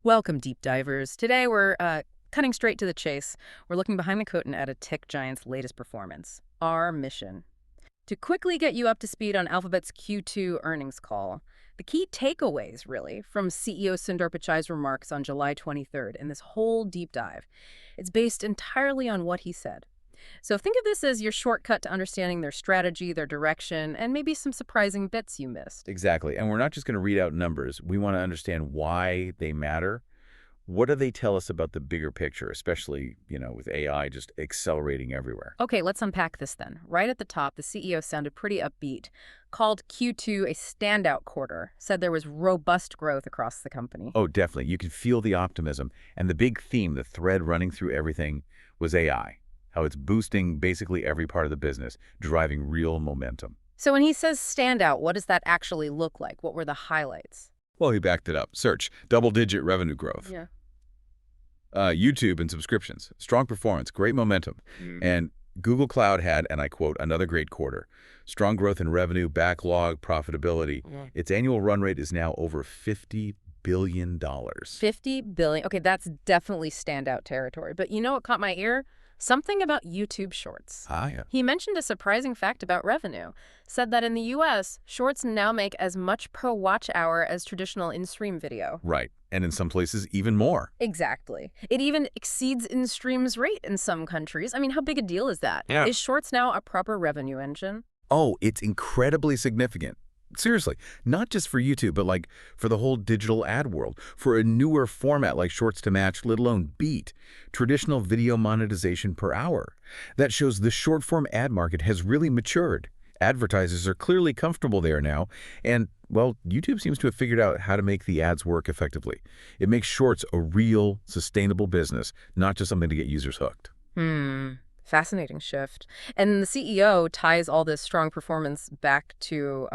Welcome, deep divers. Today we're cutting straight to the chase. We're looking behind the curtain at a tech giant's latest performance. Our mission: to quickly get you up to speed on Alphabet's Q2 earnings call. The key takeaways, really, from CEO Sundar Pichai's remarks on July 23rd in this whole deep dive. It's based entirely on what he said. So think of this as your shortcut to understanding their strategy, their direction, and maybe some surprising bits you missed. Exactly. And we're not just going to read out numbers. We want to understand why they matter. What do they tell us about the bigger picture, especially, with AI just accelerating everywhere? Okay, let's unpack this then. Right at the top, the CEO sounded pretty upbeat, called Q2 a standout quarter, said there was robust growth across the company. Oh, definitely. You can feel the optimism. And the big theme, the thread running through everything, was AI, how it's boosting basically every part of the business, driving real momentum. So when he says standout, what does that actually look like? What were the highlights? Well, he backed it up. Search, double-digit revenue growth. Yeah. YouTube and subscriptions, strong performance, great momentum. And Google Cloud had, and I quote, another great quarter. Strong growth in revenue, backlog, profitability. Yeah. Its annual run rate is now over $50 billion. 50 billion. Okay, that's definitely standout territory. But you know what caught my ear? Something about YouTube Shorts. Ah, yeah. He mentioned a surprising fact about revenue. Said that in the US, Shorts now make as much per watch hour as traditional in-stream video. Right. And in some places, even more. Exactly. It even exceeds in-stream's rate in some countries. I mean, how big a deal is that? Yeah. Is Shorts now a proper revenue engine? Oh, it's incredibly significant. Seriously, not just for YouTube, but like for the whole digital ad world, for a newer format like Shorts to match, let alone beat traditional video monetization per hour. That shows the short-form ad market has really matured. Advertisers are clearly comfortable there now, and, well, YouTube seems to have figured out how to make the ads work effectively. It makes Shorts a real, sustainable business, not just something to get users hooked. Fascinating shift. And the CEO ties all this strong performance back to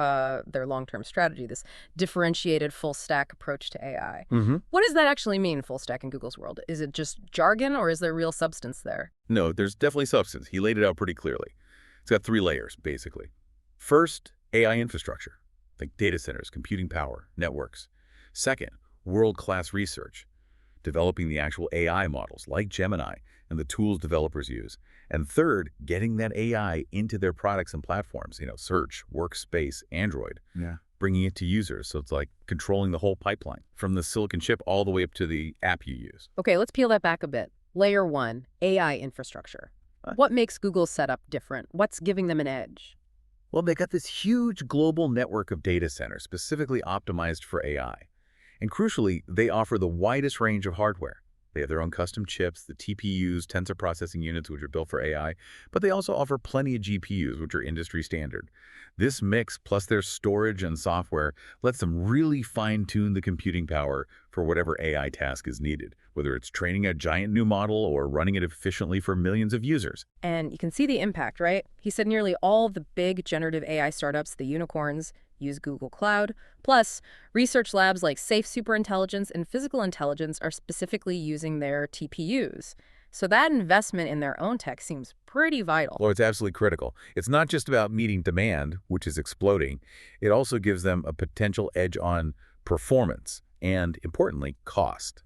their long-term strategy, this differentiated full-stack approach to AI. What does that actually mean, full-stack in Google's world? Is it just jargon, or is there real substance there? No, there's definitely substance. He laid it out pretty clearly. It's got 3 layers, basically. First, AI infrastructure, like data centers, computing power, networks. Second, world-class research, developing the actual AI models like Gemini and the tools developers use. And third, getting that AI into their products and platforms, search, workspace, Android, bringing it to users. So it's like controlling the whole pipeline from the silicon chip all the way up to the app you use. Okay, let's peel that back a bit. Layer 1, AI infrastructure. What makes Google's setup different? What's giving them an edge? Well, they got this huge global network of data centers specifically optimized for AI. And crucially, they offer the widest range of hardware. They have their own custom chips, the TPUs, tensor processing units, which are built for AI, but they also offer plenty of GPUs, which are industry standard. This mix, plus their storage and software, lets them really fine-tune the computing power for whatever AI task is needed, whether it's training a giant new model or running it efficiently for millions of users. And you can see the impact, right? He said nearly all the big generative AI startups, the unicorns, use Google Cloud. Plus, research labs like Safe Superintelligence and Physical Intelligence are specifically using their TPUs. So that investment in their own tech seems pretty vital. Well, it's absolutely critical. It's not just about meeting demand, which is exploding. It also gives them a potential edge on performance and, importantly, cost.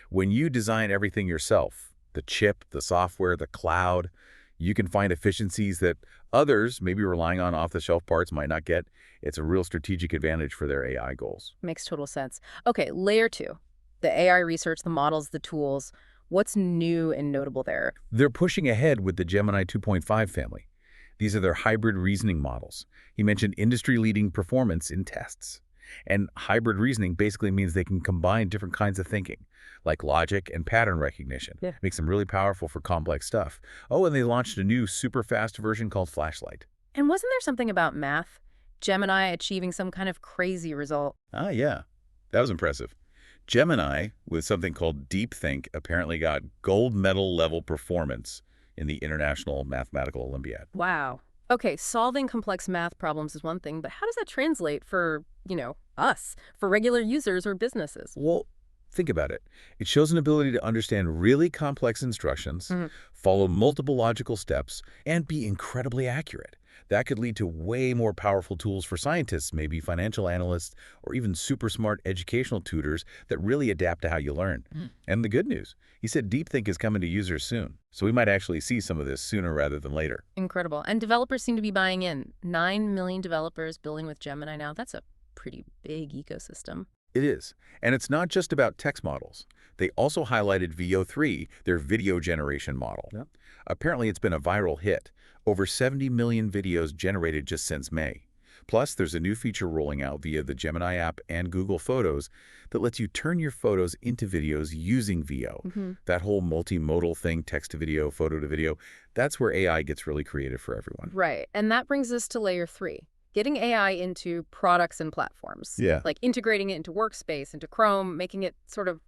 When you design everything yourself, the chip, the software, the cloud, you can find efficiencies that others, maybe relying on off-the-shelf parts, might not get. It's a real strategic advantage for their AI goals. Makes total sense. Okay, layer 2, the AI research, the models, the tools. What's new and notable there? They're pushing ahead with the Gemini 2.5 family. These are their hybrid reasoning models. He mentioned industry-leading performance in tests. And hybrid reasoning basically means they can combine different kinds of thinking, like logic and pattern recognition. Yeah. Makes them really powerful for complex stuff. Oh, and they launched a new super fast version called Flashlight. And wasn't there something about math? Gemini achieving some kind of crazy result. Ah, yeah. That was impressive. Gemini, with something called DeepThink, apparently got gold medal level performance in the International Mathematical Olympiad. Wow. Okay, solving complex math problems is one thing, but how does that translate for, us, for regular users or businesses? Well, think about it. It shows an ability to understand really complex instructions, follow multiple logical steps, and be incredibly accurate. That could lead to way more powerful tools for scientists, maybe financial analysts, or even super smart educational tutors that really adapt to how you learn. And the good news, he said DeepThink is coming to users soon, so we might actually see some of this sooner rather than later. Incredible. And developers seem to be buying in. 9 million developers building with Gemini now. That's a pretty big ecosystem. It is. And it's not just about text models. They also highlighted VO3, their video generation model. Yep. Apparently, it's been a viral hit. Over 70 million videos generated just since May. Plus, there's a new feature rolling out via the Gemini app and Google Photos that lets you turn your photos into videos using VO. That whole multimodal thing, text to video, photo to video, that's where AI gets really creative for everyone. Right. And that brings us to layer 3. Getting AI into products and platforms. Yeah. Like integrating it into Workspace, into Chrome, making it sort of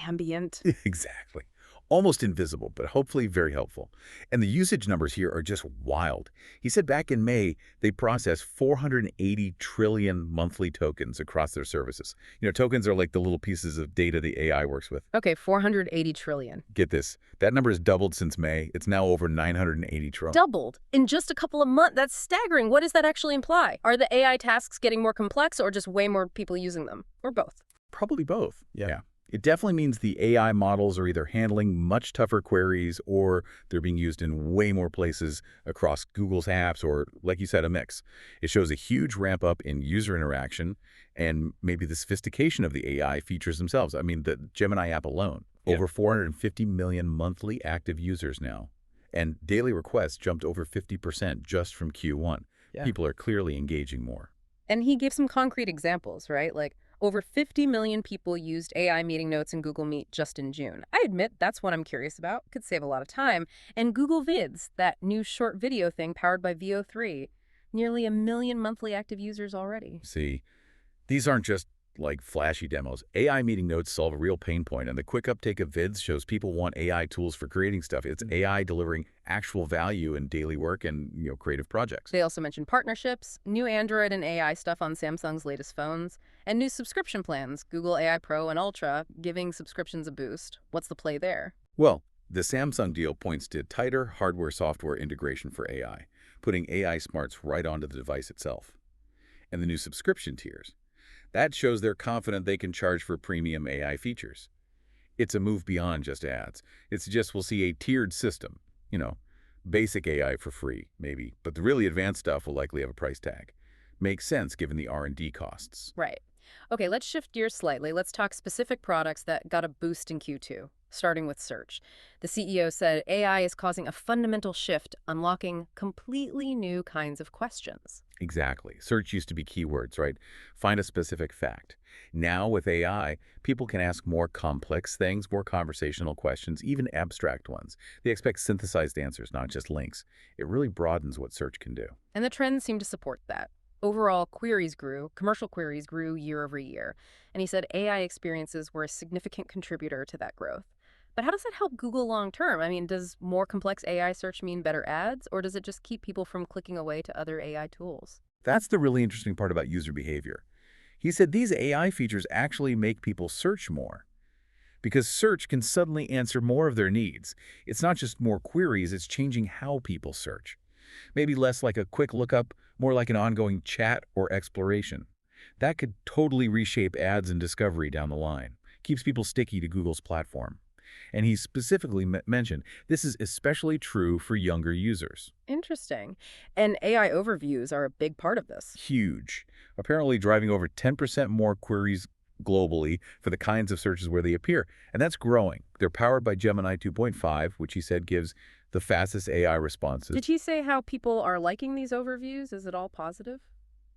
ambient. Exactly. Almost invisible, but hopefully very helpful. And the usage numbers here are just wild. He said back in May, they processed 480 trillion monthly tokens across their services. Tokens are like the little pieces of data the AI works with. Okay, 480 trillion. Get this. That number has doubled since May. It's now over 980 trillion. Doubled in just a couple of months. That's staggering. What does that actually imply? Are the AI tasks getting more complex or just way more people using them? Or both? Probably both. Yeah. It definitely means the AI models are either handling much tougher queries or they're being used in way more places across Google's apps or, like you said, a mix. It shows a huge ramp up in user interaction and maybe the sophistication of the AI features themselves. I mean, the Gemini app alone, over 450 million monthly active users now. And daily requests jumped over 50% just from Q1. Yeah. People are clearly engaging more. And he gave some concrete examples, right? Like over 50 million people used AI meeting notes in Google Meet just in June. I admit that's what I'm curious about. Could save a lot of time. And Google Vids, that new short video thing powered by VO3, nearly 1 million monthly active users already. See, these aren't just like flashy demos. AI meeting notes solve a real pain point, and the quick uptake of vids shows people want AI tools for creating stuff. It's AI delivering actual value in daily work and creative projects. They also mentioned partnerships, new Android and AI stuff on Samsung's latest phones, and new subscription plans, Google AI Pro and Ultra, giving subscriptions a boost. What's the play there? Well, the Samsung deal points to tighter hardware-software integration for AI, putting AI smarts right onto the device itself. And the new subscription tiers. That shows they're confident they can charge for premium AI features. It's a move beyond just ads. It suggests we'll see a tiered system. Basic AI for free, maybe, but the really advanced stuff will likely have a price tag. Makes sense given the R&D costs. Right. Okay, let's shift gears slightly. Let's talk specific products that got a boost in Q2, starting with search. The CEO said AI is causing a fundamental shift, unlocking completely new kinds of questions. Exactly. Search used to be keywords, right? Find a specific fact. Now, with AI, people can ask more complex things, more conversational questions, even abstract ones. They expect synthesized answers, not just links. It really broadens what search can do. And the trends seem to support that. Overall, queries grew, commercial queries grew year over year. And he said AI experiences were a significant contributor to that growth. But how does that help Google long term? I mean, does more complex AI search mean better ads, or does it just keep people from clicking away to other AI tools? That's the really interesting part about user behavior. He said these AI features actually make people search more, because search can suddenly answer more of their needs. It's not just more queries, it's changing how people search. Maybe less like a quick lookup, more like an ongoing chat or exploration. That could totally reshape ads and discovery down the line. Keeps people sticky to Google's platform. And he specifically mentioned this is especially true for younger users. Interesting. And AI overviews are a big part of this. Huge. Apparently driving over 10% more queries globally for the kinds of searches where they appear. And that's growing. They're powered by Gemini 2.5, which he said gives the fastest AI responses. Did he say how people are liking these overviews? Is it all positive?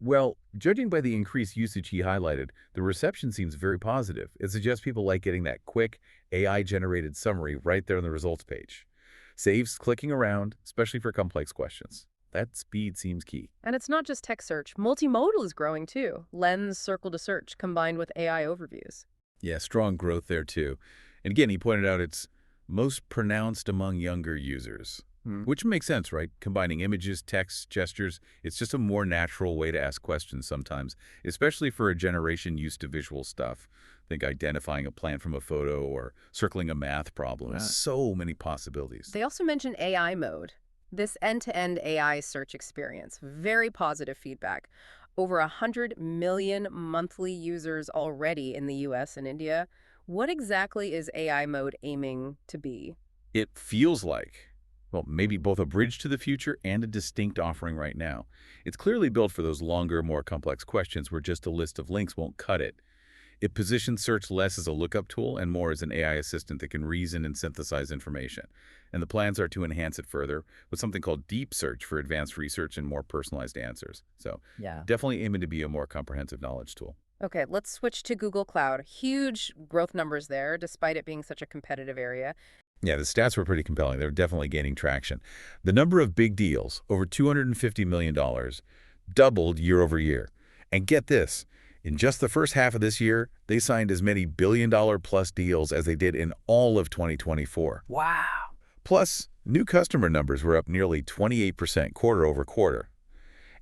Well, judging by the increased usage he highlighted, the reception seems very positive. It suggests people like getting that quick, AI-generated summary right there on the results page. Saves clicking around, especially for complex questions. That speed seems key. And it's not just text search. Multimodal is growing too. Lens, circle to search, combined with AI overviews. Yeah, strong growth there too. And again, he pointed out it's most pronounced among younger users. Which makes sense, right? Combining images, text, gestures, it's just a more natural way to ask questions sometimes, especially for a generation used to visual stuff. Think identifying a plant from a photo or circling a math problem. Yeah. So many possibilities. They also mentioned AI mode. This end-to-end AI search experience, very positive feedback. Over 100 million monthly users already in the US and India. What exactly is AI mode aiming to be? It feels like, well, maybe both a bridge to the future and a distinct offering right now. It's clearly built for those longer, more complex questions where just a list of links won't cut it. It positions search less as a lookup tool and more as an AI assistant that can reason and synthesize information. And the plans are to enhance it further with something called deep search for advanced research and more personalized answers. So Yeah. definitely aiming to be a more comprehensive knowledge tool. Okay, let's switch to Google Cloud. Huge growth numbers there, despite it being such a competitive area. Yeah, the stats were pretty compelling. They're definitely gaining traction. The number of big deals, over $250 million, doubled year over year. And get this, in just the first half of this year, they signed as many billion-dollar-plus deals as they did in all of 2024. Wow. Plus, new customer numbers were up nearly 28% quarter over quarter.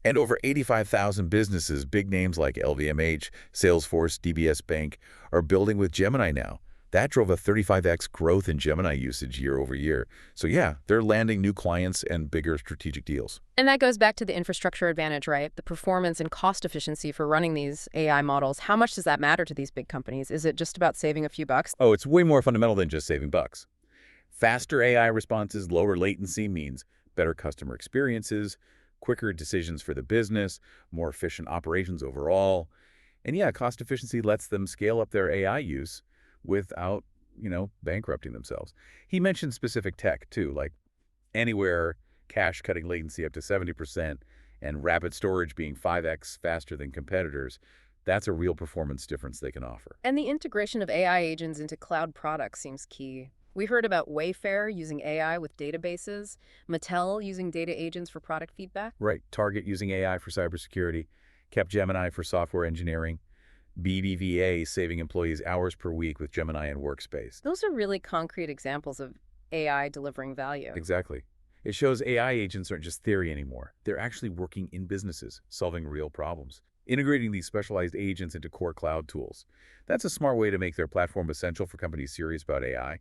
And over 85,000 businesses, big names like LVMH, Salesforce, DBS Bank, are building with Gemini now. That drove a 35x growth in Gemini usage year over year. So yeah, they're landing new clients and bigger strategic deals. And that goes back to the infrastructure advantage, right? The performance and cost efficiency for running these AI models. How much does that matter to these big companies? Is it just about saving a few bucks? Oh, it's way more fundamental than just saving bucks. Faster AI responses, lower latency means better customer experiences, quicker decisions for the business, more efficient operations overall. And yeah, cost efficiency lets them scale up their AI use without, bankrupting themselves. He mentioned specific tech too, like anywhere cache cutting latency up to 70% and rapid storage being 5x faster than competitors. That's a real performance difference they can offer. And the integration of AI agents into cloud products seems key. We heard about Wayfair using AI with databases, Mattel using data agents for product feedback. Right. Target using AI for cybersecurity, Capgemini for software engineering, BBVA saving employees hours per week with Gemini and Workspace. Those are really concrete examples of AI delivering value. Exactly. It shows AI agents aren't just theory anymore. They're actually working in businesses, solving real problems. Integrating these specialized agents into core cloud tools. That's a smart way to make their platform essential for companies serious about AI,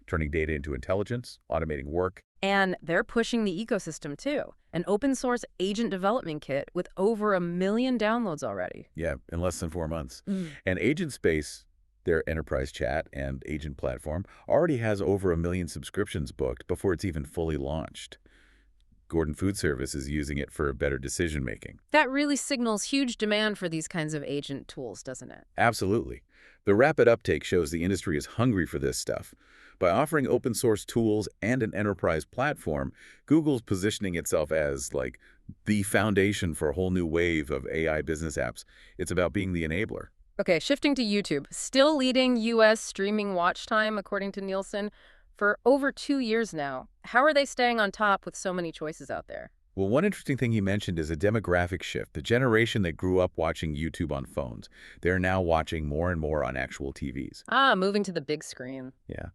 turning data into intelligence, automating work. And they're pushing the ecosystem too. An open source agent development kit with over 1 million downloads already. Yeah, in less than 4 months. And Agent Space, their enterprise chat and agent platform, already has over 1 million subscriptions booked before it's even fully launched. Gordon Food Service is using it for better decision-making. That really signals huge demand for these kinds of agent tools, doesn't it? Absolutely. The rapid uptake shows the industry is hungry for this stuff. By offering open source tools and an enterprise platform, Google's positioning itself as, like, the foundation for a whole new wave of AI business apps. It's about being the enabler. Okay, shifting to YouTube. Still leading U.S. streaming watch time, according to Nielsen, for over 2 years now. How are they staying on top with so many choices out there? Well, one interesting thing he mentioned is a demographic shift. The generation that grew up watching YouTube on phones, they're now watching more and more on actual TVs. Ah, moving to the big screen. Yeah.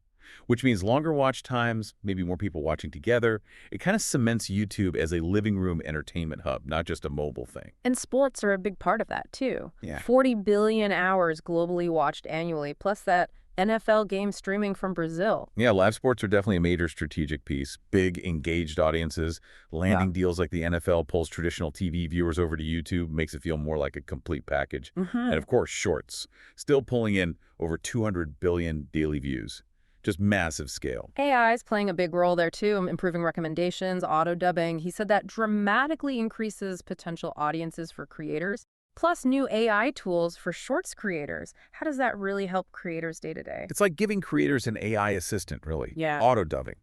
Which means longer watch times, maybe more people watching together. It kind of cements YouTube as a living room entertainment hub, not just a mobile thing. And sports are a big part of that, too. Yeah. 40 billion hours globally watched annually, plus that NFL game streaming from Brazil. Yeah, live sports are definitely a major strategic piece. Big, engaged audiences. Landing deals like the NFL pulls traditional TV viewers over to YouTube, makes it feel more like a complete package. And of course, shorts. Still pulling in over 200 billion daily views. Just massive scale. AI is playing a big role there, too, improving recommendations, auto-dubbing. He said that dramatically increases potential audiences for creators, plus new AI tools for shorts creators. How does that really help creators day to day? It's like giving creators an AI assistant, really. Yeah. Auto-dubbing.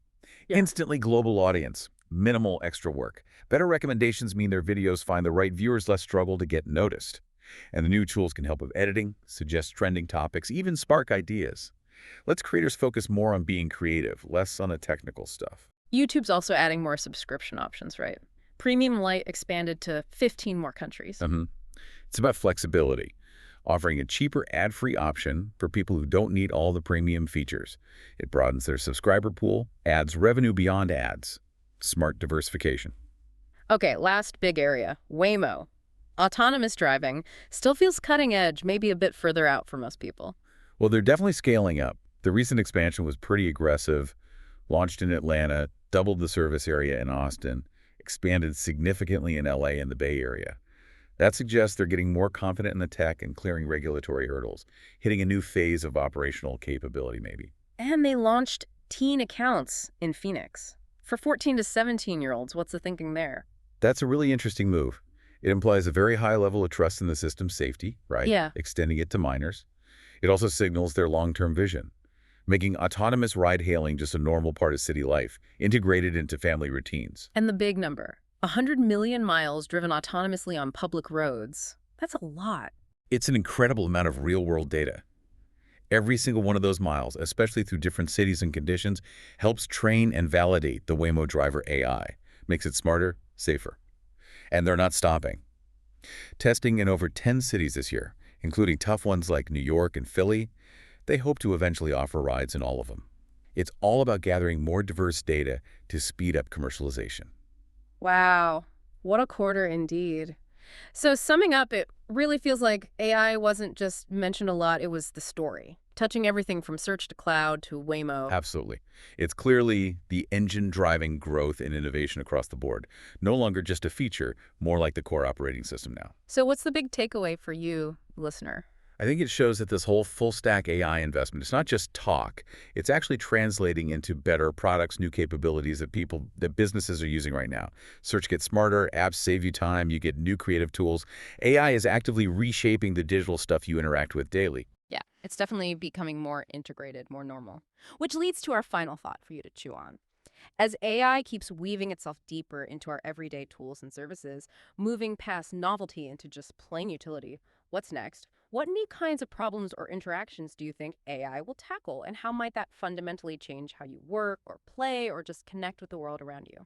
Yeah. Instantly global audience. Minimal extra work. Better recommendations mean their videos find the right viewers, less struggle to get noticed. And the new tools can help with editing, suggest trending topics, even spark ideas. Lets creators focus more on being creative, less on the technical stuff. YouTube's also adding more subscription options, right? Premium Lite expanded to 15 more countries. It's about flexibility, offering a cheaper ad-free option for people who don't need all the premium features. It broadens their subscriber pool, adds revenue beyond ads. Smart diversification. Okay, last big area, Waymo. Autonomous driving still feels cutting edge, maybe a bit further out for most people. Well, they're definitely scaling up. The recent expansion was pretty aggressive, launched in Atlanta, doubled the service area in Austin, expanded significantly in LA and the Bay Area. That suggests they're getting more confident in the tech and clearing regulatory hurdles, hitting a new phase of operational capability maybe. And they launched teen accounts in Phoenix. For 14 to 17-year-olds, what's the thinking there? That's a really interesting move. It implies a very high level of trust in the system's safety, right? Yeah. Extending it to minors. It also signals their long-term vision, making autonomous ride-hailing just a normal part of city life, integrated into family routines. And the big number, 100 million miles driven autonomously on public roads. That's a lot. It's an incredible amount of real-world data. Every single one of those miles, especially through different cities and conditions, helps train and validate the Waymo driver AI, makes it smarter, safer. And they're not stopping. Testing in over 10 cities this year, including tough ones like New York and Philly, they hope to eventually offer rides in all of them. It's all about gathering more diverse data to speed up commercialization. Wow. What a quarter indeed. So summing up, it really feels like AI wasn't just mentioned a lot, it was the story, touching everything from search to cloud to Waymo. Absolutely. It's clearly the engine driving growth and innovation across the board. No longer just a feature, more like the core operating system now. So what's the big takeaway for you, listener? I think it shows that this whole full-stack AI investment, it's not just talk. It's actually translating into better products, new capabilities that businesses are using right now. Search gets smarter, apps save you time, you get new creative tools. AI is actively reshaping the digital stuff you interact with daily. Yeah, it's definitely becoming more integrated, more normal. Which leads to our final thought for you to chew on. As AI keeps weaving itself deeper into our everyday tools and services, moving past novelty into just plain utility, what's next? What new kinds of problems or interactions do you think AI will tackle, and how might that fundamentally change how you work or play or just connect with the world around you?